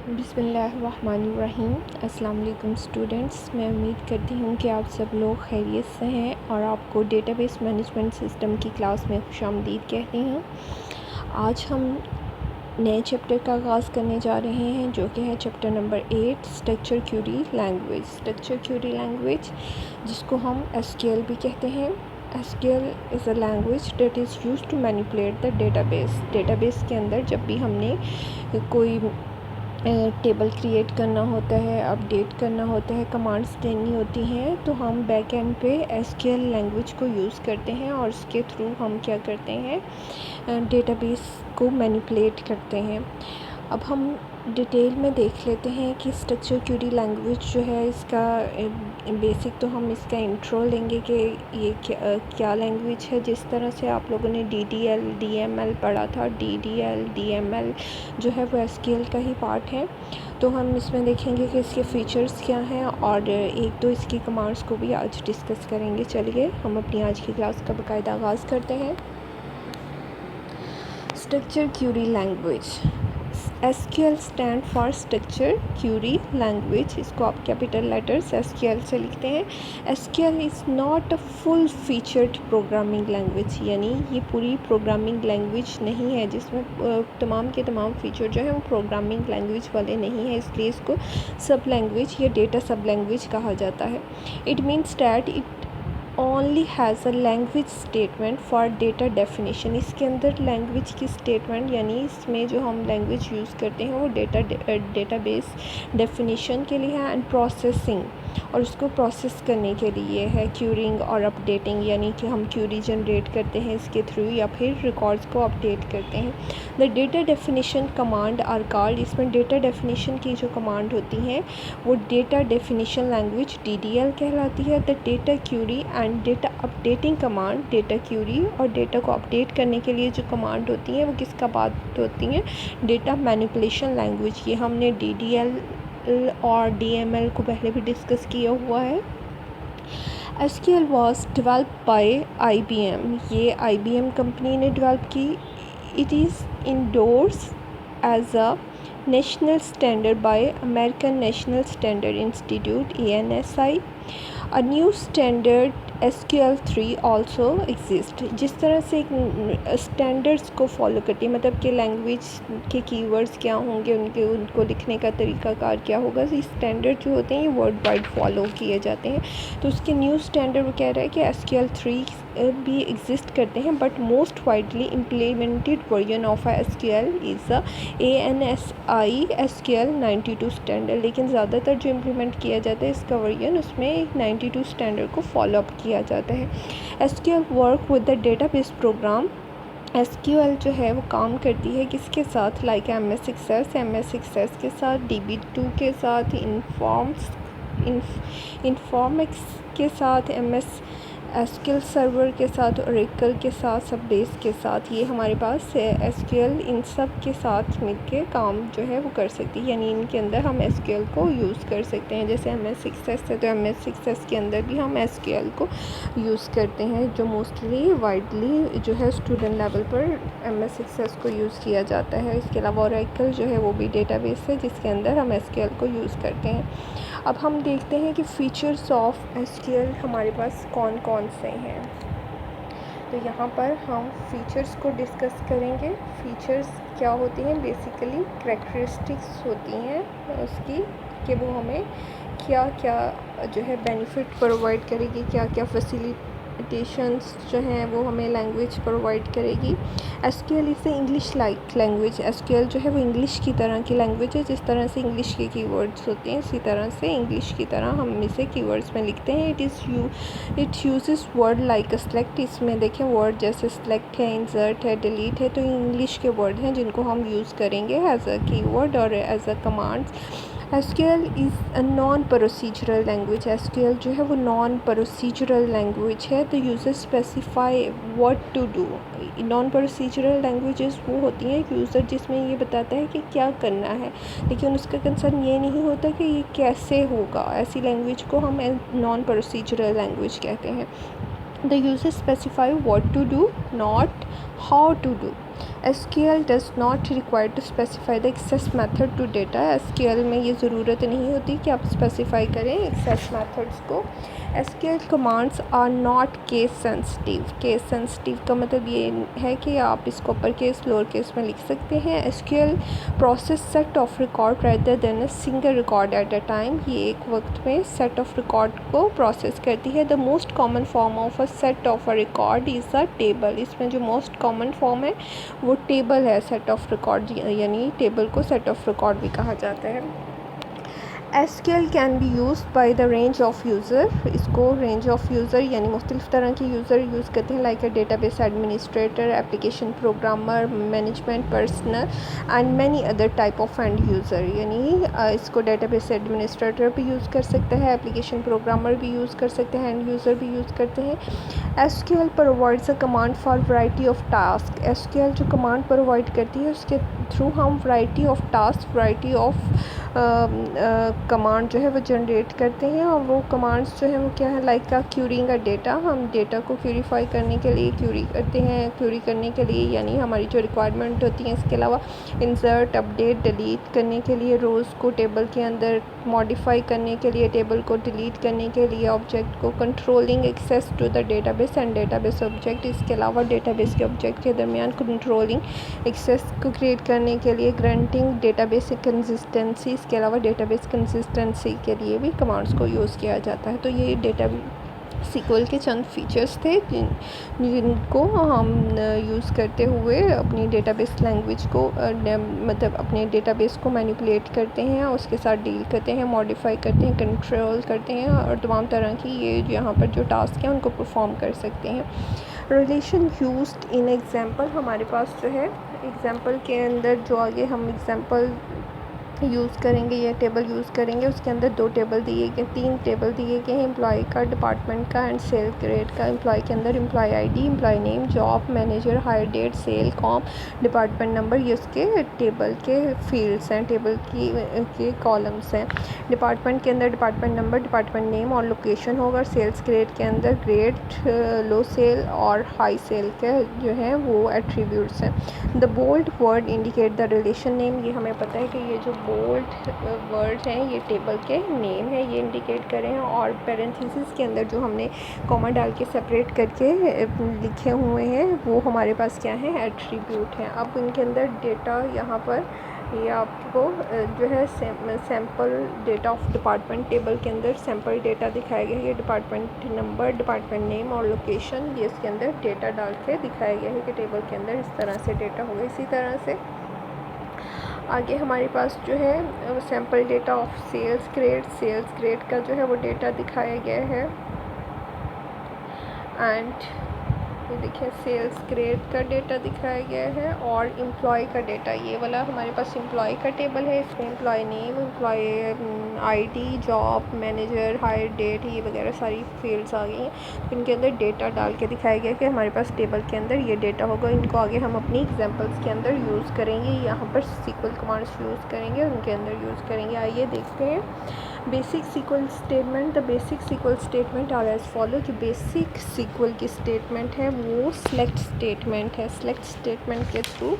बिस्मिल्लाहिर्रहमानिर्रहीम। अस्सलाम वालेकुम स्टूडेंट्स, मैं उम्मीद करती हूँ कि आप सब लोग खैरियत से हैं और आपको डेटाबेस मैनेजमेंट सिस्टम की क्लास में खुशामदीद कहती हूँ। आज हम नए चैप्टर का आगाज़ करने जा रहे हैं जो कि है chapter number 8 structure query language. Structure query language जिसको हम एसक्यूएल भी कहते हैं। SQL is a language that is used to manipulate the database के अंदर जब भी हमने कोई टेबल क्रिएट करना होता है, अपडेट करना होता है, कमांड्स देनी होती हैं, तो हम बैक एंड पे SQL लैंग्वेज को यूज़ करते हैं और उसके थ्रू हम क्या करते हैं, डेटाबेस को मैनिपुलेट करते हैं। अब हम डिटेल में देख लेते हैं कि स्ट्रक्चर क्यूरी लैंग्वेज जो है इसका बेसिक तो हम इसका इंट्रो लेंगे कि ये क्या लैंग्वेज है। जिस तरह से आप लोगों ने DDL DML पढ़ा था, DDL DML जो है वो SQL का ही पार्ट है, तो हम इसमें देखेंगे कि इसके फ़ीचर्स क्या हैं और एक दो इसकी कमांड्स को भी आज डिस्कस करेंगे। चलिए हम अपनी आज की क्लास का बाकायदा आगाज़ करते हैं। Structure query language, SQL stand for structure query language. इसको आप कैपिटल लेटर्स SQL से लिखते हैं। SQL is not a full featured programming language, यानी ये पूरी प्रोग्रामिंग लैंग्वेज नहीं है जिसमें तमाम के तमाम फीचर जो है वो प्रोग्रामिंग लैंग्वेज वाले नहीं है, इसलिए इसको सब लैंग्वेज या डेटा सब लैंग्वेज कहा जाता है। It means that it only has a language statement for data definition. इसके अंदर लैंग्वेज की स्टेटमेंट यानी इसमें जो हम लैंग्वेज यूज़ करते हैं वो डेटाबेस डेफिनेशन के लिए है, एंड प्रोसेसिंग और उसको प्रोसेस करने के लिए है, क्यूरिंग और अपडेटिंग, यानी कि हम क्यूरी जनरेट करते हैं इसके थ्रू या फिर रिकॉर्ड्स को अपडेट करते हैं। The data definition command are called, इसमें डेटा डेफिनेशन की जो कमांड होती हैं वो डेटा डेफिनेशन लैंग्वेज DDL कहलाती है। The data query and data updating command, data query और डेटा को अपडेट करने के लिए जो कमांड होती हैं वो किसका बात होती हैं, डेटा मैनिपुलेशन लैंग्वेज। ये हमने DDL और DML को पहले भी डिस्कस किया हुआ है। SQL was developed by IBM, ये IBM कंपनी ने डेवलप की। It is endorsed as a national standard by American National Standard Institute ANSI. A new standard SQL3 also exist। जिस तरह से एक स्टैंडर्ड्स को फॉलो करती है, मतलब कि लैंग्वेज के कीवर्ड्स क्या होंगे, उनको लिखने का तरीक़ाकार क्या होगा, इस स्टैंडर्ड जो होते हैं ये वर्ल्ड वाइड फॉलो किए जाते हैं। तो उसके न्यू स्टैंडर्ड वो कह रहा है कि SQL3 भी एग्जिस्ट करते हैं, but most widely implemented version of SQL is ANSI SQL 92 standard. लेकिन ज़्यादातर जो इम्प्लीमेंट किया जाता है इसका वर्जन, उसमें 92 स्टैंडर्ड को फॉलो अप किया जाता है। SQL work with the database program, SQL जो है वो काम करती है किसके साथ, लाइक MS Access के साथ, DB2 के साथ, इन्फॉर्मिक्स के साथ, MS SQL सर्वर के साथ, ओरेकल के साथ, सबबेस के साथ। ये हमारे पास SQL इन सब के साथ मिलके काम जो है वो कर सकती है, यानी इनके अंदर हम SQL को यूज़ कर सकते हैं। जैसे MS Access है तो MS Access के अंदर भी हम SQL को यूज़ करते हैं, जो मोस्टली वाइडली जो है स्टूडेंट लेवल पर MS Access को यूज़ किया जाता है। इसके अलावा ओरेकल जो है वो भी डेटाबेस है जिसके अंदर हम SQL को यूज़ करते हैं। अब हम देखते हैं कि फ़ीचर्स ऑफ SQL हमारे पास कौन कौन से हैं। तो यहाँ पर हम फ़ीचर्स को डिस्कस करेंगे। फ़ीचर्स क्या होती हैं, बेसिकली करैक्टरिस्टिक्स होती हैं उसकी कि वो हमें क्या क्या जो है बेनिफिट प्रोवाइड करेगी, क्या क्या फैसिलिटेशंस जो हैं वो हमें लैंग्वेज प्रोवाइड करेगी। SQL is English like language. SQL जो है वो इंग्लिश की तरह की लैंग्वेज है। जिस तरह से इंग्लिश के कीवर्ड्स होते हैं इसी तरह से इंग्लिश की तरह हम इसे कीवर्ड्स में लिखते हैं। It uses word like select, इसमें देखें वर्ड जैसे सेलेक्ट है, इंसर्ट है, डिलीट है, तो इंग्लिश के वर्ड हैं जिनको हम यूज़ करेंगे एज अ कीवर्ड और as a commands. SQL is a non procedural language. SQL जो है वो नॉन प्रोसीजरल लैंग्वेज है। तो user specify what to do. Non procedural languages वो होती हैं यूज़र जिसमें ये बताता है कि क्या करना है, लेकिन उसका कंसर्न ये नहीं होता कि ये कैसे होगा। ऐसी लैंग्वेज को हम नॉन प्रोसीजरल लैंग्वेज कहते हैं। The user specify what to do, not how to do. SQL does not require to specify the access method to data. SQL में ये ज़रूरत नहीं होती कि आप स्पेसिफाई करें एक्सेस मेथड्स को। SQL commands are not case sensitive. Case sensitive का मतलब ये है कि आप इसको अपर केस लोअर केस में लिख सकते हैं। SQL process set of record rather than a single record at a time. ये एक वक्त में सेट ऑफ रिकॉर्ड को प्रोसेस करती है। The most common form of a set of a record is a table. इसमें जो मोस्ट कॉमन फॉर्म है वो टेबल है सेट ऑफ रिकॉर्ड, यानी टेबल को सेट ऑफ रिकॉर्ड भी कहा जाता है। SQL can be use by the range of user. इसको रेंज ऑफ यूज़र यानी मुख्तलिफ़ तरह के यूज़र यूज़ करते हैं, like a database administrator, application programmer, management personal and many other type of end user. यानी इसको डेटाबेस एडमिनिस्ट्रेटर भी यूज़ कर सकते हैं, एप्लीकेशन प्रोग्रामर भी यूज़ कर सकते हैं, एंड यूज़र भी यूज़ करते हैं। SQL provides a command for variety of task. SQL जो कमांड प्रोवाइड करती है उसके थ्रू हम variety of task, variety of command जो है वो जनरेट करते हैं। और वो कमांड्स जो है वो क्या है, लाइक का क्यूरिंग का डेटा, हम डेटा को क्यूरीफाई करने के लिए क्यूरी करते हैं। क्यूरी करने के लिए यानी हमारी जो रिक्वायरमेंट होती है, इसके अलावा इंसर्ट, अपडेट, डिलीट करने के लिए, रोज़ को टेबल के अंदर मॉडिफाई करने के लिए, टेबल को डिलीट करने के लिए, ऑब्जेक्ट को controlling access to the database and database object. इसके अलावा डेटाबेस के ऑब्जेक्ट के दरमियान कंट्रोलिंग एक्सेस को क्रिएट करने के लिए, ग्रांटिंग डेटाबेस कंसिस्टेंसी। इसके अलावा डेटाबेस कंसिस्टेंसी के लिए भी कमांड्स को यूज़ किया जाता है। तो ये डेटा SQL के चंद फीचर्स थे जिनको हम यूज़ करते हुए अपनी डेटाबेस लैंग्वेज को मतलब अपने डेटाबेस को मैनिपुलेट करते हैं, उसके साथ डील करते हैं, मॉडिफाई करते हैं, कंट्रोल करते हैं और तमाम तरह की ये यहाँ पर जो टास्क हैं उनको परफॉर्म कर सकते हैं। रिलेशन यूज्ड इन एग्जांपल, हमारे पास जो है एग्जांपल के अंदर जो आगे हम एग्जांपल यूज़ करेंगे या टेबल यूज़ करेंगे, उसके अंदर दो टेबल दिए गए, तीन टेबल दिए गए हैं, एम्प्लॉय का, डिपार्टमेंट का एंड सेल ग्रेड का। एम्प्लॉय के अंदर employee ID, employee name, job, manager, hire date, sale, comm, department number, ये उसके टेबल के फील्ड्स हैं, टेबल के कॉलम्स हैं। डिपार्टमेंट के अंदर डिपार्टमेंट नंबर, डिपार्टमेंट नेम और लोकेशन होगा। सेल्स ग्रेड के अंदर ग्रेड, लो सेल और हाई सेल के जो हैं वो एट्रीब्यूट्स हैं। The bold word indicate the relation name, ये हमें पता है कि ये जो बोल्ड वर्ड हैं ये टेबल के नेम है, ये इंडिकेट करें। और पैरेंथेसिस के अंदर जो हमने कॉमा डाल के सेपरेट करके लिखे हुए हैं वो हमारे पास क्या है, एट्रीब्यूट हैं। अब इनके अंदर डेटा यहाँ पर ये आपको जो है sample data of department table के अंदर सैम्पल डेटा दिखाया गया है। ये डिपार्टमेंट नंबर, डिपार्टमेंट नेम और लोकेशन ये इसके अंदर डेटा डाल के दिखाया गया है कि टेबल के अंदर इस तरह से डेटा होगा। इसी तरह से आगे हमारे पास जो है sample data of sales grade का जो है वो डेटा दिखाया गया है। एंड ये देखिए सेल्स ग्रेड का डेटा दिखाया गया है और एम्प्लॉय का डेटा, ये वाला हमारे पास एम्प्लॉय का टेबल है। इसमें employee name, employee ID, job, manager, hire date, ये वगैरह सारी फील्ड्स आ गई हैं। इनके अंदर डेटा डाल के दिखाया गया कि हमारे पास टेबल के अंदर ये डेटा होगा। इनको आगे हम अपनी एग्जांपल्स के अंदर यूज़ करेंगे, यहाँ पर SQL कमांड्स यूज़ करेंगे, उनके अंदर यूज़ करेंगे। आइए देखते हैं basic SQL statement. The basic SQL statement are as follow. जो बेसिक SQL की स्टेटमेंट है वो सिलेक्ट स्टेटमेंट है। सिलेक्ट स्टेटमेंट के थ्रू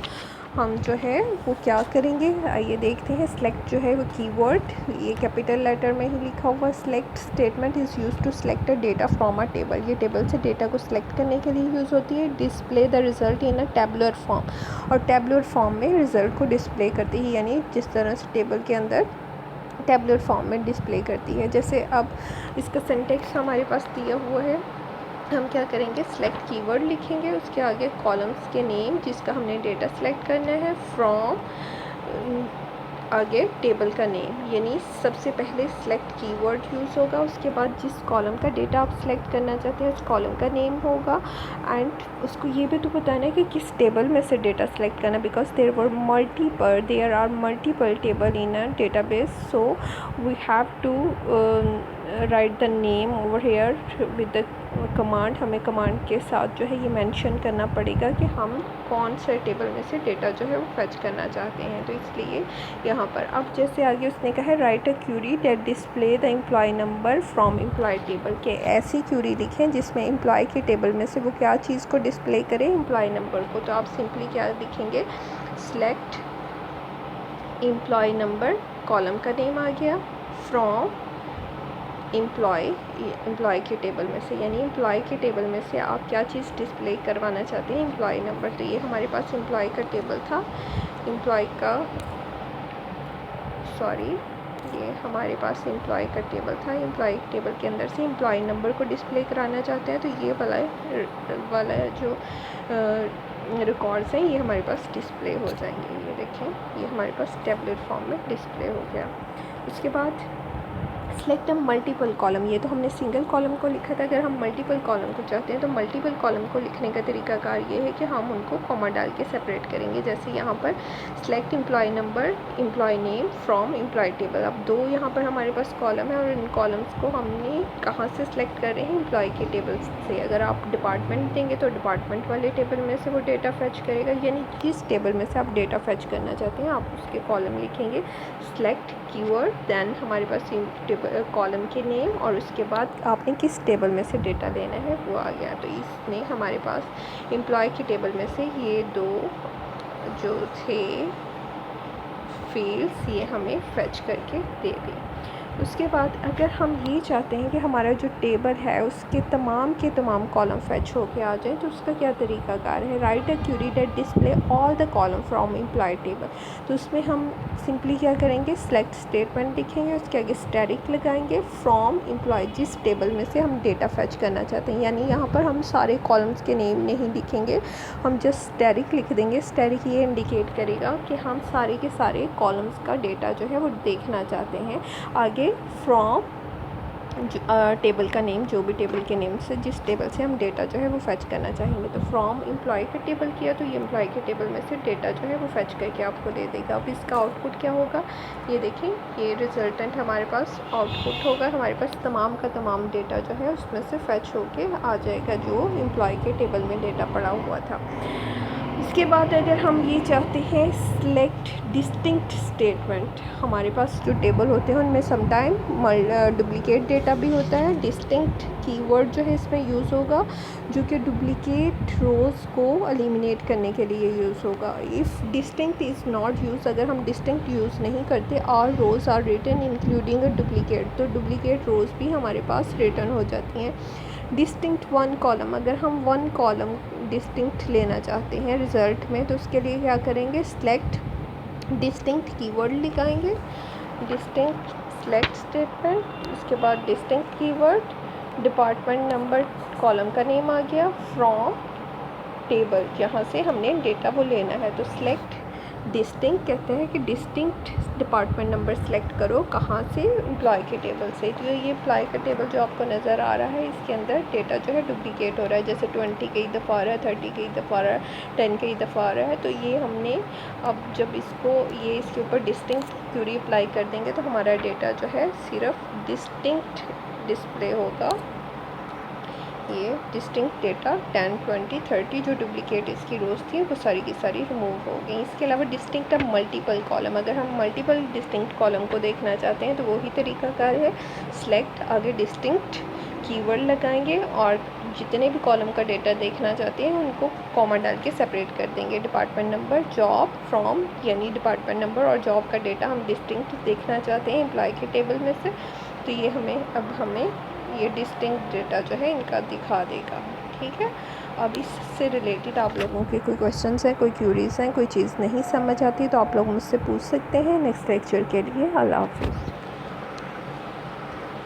हम जो है वो क्या करेंगे, आइए देखते हैं। सिलेक्ट जो है वो कीवर्ड, ये कैपिटल लेटर में ही लिखा हुआ। Select statement is use to select a data from a table, ये टेबल से डेटा को सिलेक्ट करने के लिए यूज़ होती है। Display the result in a tabular form, और टेबुलर फॉर्म में रिज़ल्ट को डिस्प्ले करती है, यानी जिस तरह से टेबल के अंदर टेबुलर फॉर्म में डिस्प्ले करती है। जैसे अब इसका सिंटेक्स हमारे पास दिया हुआ है, हम क्या करेंगे, सिलेक्ट कीवर्ड लिखेंगे, उसके आगे कॉलम्स के नेम जिसका हमने डेटा सेलेक्ट करना है, फ्रॉम, आगे टेबल का नेम, यानी सबसे पहले सिलेक्ट कीवर्ड यूज़ होगा, उसके बाद जिस कॉलम का डेटा आप सिलेक्ट करना चाहते हैं उस कॉलम का नेम होगा। एंड उसको ये भी तो बताना है कि किस टेबल में से डेटा सेलेक्ट करना, because there are multiple table in a database, so we have to write the name over here with the command, हमें कमांड के साथ जो है ये मेंशन करना पड़ेगा कि हम कौन से टेबल में से डेटा जो है वो फेच करना चाहते हैं। तो इसलिए यहाँ पर अब जैसे आगे उसने कहा है write a query that display the employee number from employee table, के ऐसी क्यूरी लिखें जिसमें एम्प्लॉय के टेबल में से वो क्या चीज़ को डिस्प्ले करें, एम्प्लॉय नंबर को। तो आप सिंपली क्या लिखेंगे, सेलेक्ट एम्प्लॉय नंबर, कॉलम का नेम आ गया, फ्रॉम एम्प्लॉय के टेबल में से, यानी एम्प्लॉय के टेबल में से आप क्या चीज़ डिस्प्ले करवाना चाहते हैं, एम्प्लॉय नंबर। तो ये हमारे पास एम्प्लॉय का टेबल था, ये हमारे पास एम्प्लॉय का टेबल था। एम्प्लॉय टेबल के अंदर से एम्प्लॉय नंबर को डिस्प्ले कराना चाहते हैं, तो ये वाला जो रिकॉर्ड्स हैं ये हमारे पास डिस्प्ले हो जाएंगे। ये देखें, ये हमारे पास टेबलेट फॉर्म में डिस्प्ले हो गया। उसके बाद सेलेक्ट अ मल्टीपल कॉलम, ये तो हमने सिंगल कॉलम को लिखा था। अगर हम मल्टीपल कॉलम को चाहते हैं तो मल्टीपल कॉलम को लिखने का तरीकाकार ये है कि हम उनको कॉमा डाल के सेपरेट करेंगे। जैसे यहाँ पर select employee number, employee name from employee table. अब दो यहाँ पर हमारे पास कॉलम है और इन कॉलम्स को हमने कहाँ से सिलेक्ट कर रहे हैं, एम्प्लॉय के टेबल से। अगर आप डिपार्टमेंट देंगे तो डिपार्टमेंट वाले टेबल में से वो डेटा फैच करेगा, यानी किस टेबल में से आप डेटा फैच करना चाहते हैं आप उसके कॉलम लिखेंगे। सेलेक्ट कीवर्ड, देन हमारे पास कॉलम के नेम और उसके बाद आपने किस टेबल में से डेटा लेना है वो आ गया। तो इसने हमारे पास एम्प्लॉय के टेबल में से ये दो जो थे फील्ड्स ये हमें फेच करके दे दी। उसके बाद अगर हम ये चाहते हैं कि हमारा जो टेबल है उसके तमाम के तमाम कॉलम फेच होके आ जाए, तो उसका क्या तरीकाकार है, write a query that display all the column from employee table. तो उसमें हम सिंपली क्या करेंगे, सेलेक्ट स्टेटमेंट लिखेंगे, उसके आगे स्टैटिक लगाएंगे, फ्रॉम एम्प्लॉय, जिस टेबल में से हम डेटा फेच करना चाहते हैं। यानी यहाँ पर हम सारे कॉलम्स के नेम नहीं लिखेंगे, हम जस्ट स्टैटिक लिख देंगे। स्टैटिक ये इंडिकेट करेगा कि हम सारे के सारे कॉलम्स का डेटा जो है वो देखना चाहते हैं। आगे फ्रॉम टेबल का नेम, जो भी टेबल के नेम से जिस टेबल से हम डेटा जो है वो फेच करना चाहेंगे। तो फ्रॉम एम्प्लॉय का टेबल किया तो ये एम्प्लॉय के टेबल में से डेटा जो है वो फेच करके आपको दे देगा। अब इसका आउटपुट क्या होगा, ये देखें, ये रिजल्टेंट हमारे पास आउटपुट होगा। हमारे पास तमाम का तमाम डेटा जो है उसमें से फेच होके आ जाएगा जो एम्प्लॉय के टेबल में डेटा पड़ा हुआ था। इसके बाद अगर हम ये चाहते हैं सेलेक्ट डिस्टिंक्ट स्टेटमेंट, हमारे पास जो टेबल होते हैं उनमें समटाइम डुप्लिकेट डेटा भी होता है। डिस्टिंक्ट कीवर्ड जो है इसमें यूज़ होगा जो कि डुप्लिकेट रोज़ को एलिमिनेट करने के लिए यूज़ होगा। If distinct is not use, अगर हम डिस्टिंक्ट यूज़ नहीं करते, all rows are written including a duplicate, तो डुप्लिकेट रोज़ भी हमारे पास रिटर्न हो जाती हैं। डिस्टिंक्ट वन कॉलम, अगर हम वन कॉलम डिस्टिंक्ट लेना चाहते हैं रिज़ल्ट में, तो उसके लिए क्या करेंगे, सेलेक्ट डिस्टिंक्ट कीवर्ड लगाएंगे, डिस्टिंक्ट सेलेक्ट स्टेटमेंट, उसके बाद distinct keyword, department number, column का नेम आ गया, फ्रॉम टेबल जहाँ से हमने डेटा वो लेना है। तो सेलेक्ट डिस्टिंक्ट कहते हैं कि डिस्टिंक्ट डिपार्टमेंट नंबर सेलेक्ट करो, कहाँ से, एम्प्लॉय के टेबल से। जो ये एम्प्लॉय का टेबल जो आपको नज़र आ रहा है इसके अंदर डेटा जो है डुप्लिकेट हो रहा है, जैसे 20 कई दफ़ा आ रहा है, 30 कई दफ़ा आ रहा है, 10 कई दफ़ा आ रहा है। तो ये हमने अब जब इसके ऊपर डिस्टिंक्ट क्यूरी अप्लाई कर देंगे तो हमारा डेटा जो है सिर्फ डिस्टिंक्ट डिस्प्ले होगा। ये डिस्टिंक्ट डेटा 10, 20, 30 जो डुप्लिकेट इसकी रोज़ थी वो सारी की सारी रिमूव हो गई। इसके अलावा डिस्टिंक्ट अब मल्टीपल कॉलम, अगर हम मल्टीपल डिस्टिंक्ट कॉलम को देखना चाहते हैं तो वही तरीकाकार है, सेलेक्ट, आगे डिस्टिंक्ट कीवर्ड लगाएंगे और जितने भी कॉलम का डेटा देखना चाहते हैं उनको कॉमा डाल के सेपरेट कर देंगे। डिपार्टमेंट नंबर, जॉब, फ्रॉम, यानी डिपार्टमेंट नंबर और जॉब का डेटा हम डिस्टिंक्ट देखना चाहते हैं एम्प्लॉय के टेबल में से, तो ये हमें ये डिस्टिंक्ट डेटा जो है इनका दिखा देगा। ठीक है, अब इससे रिलेटेड आप लोगों के कोई क्वेश्चंस हैं, कोई क्यूरीज़ हैं, कोई चीज़ नहीं समझ आती तो आप लोग मुझसे पूछ सकते हैं। नेक्स्ट लेक्चर के लिए अल्लाह हाफ़िज़।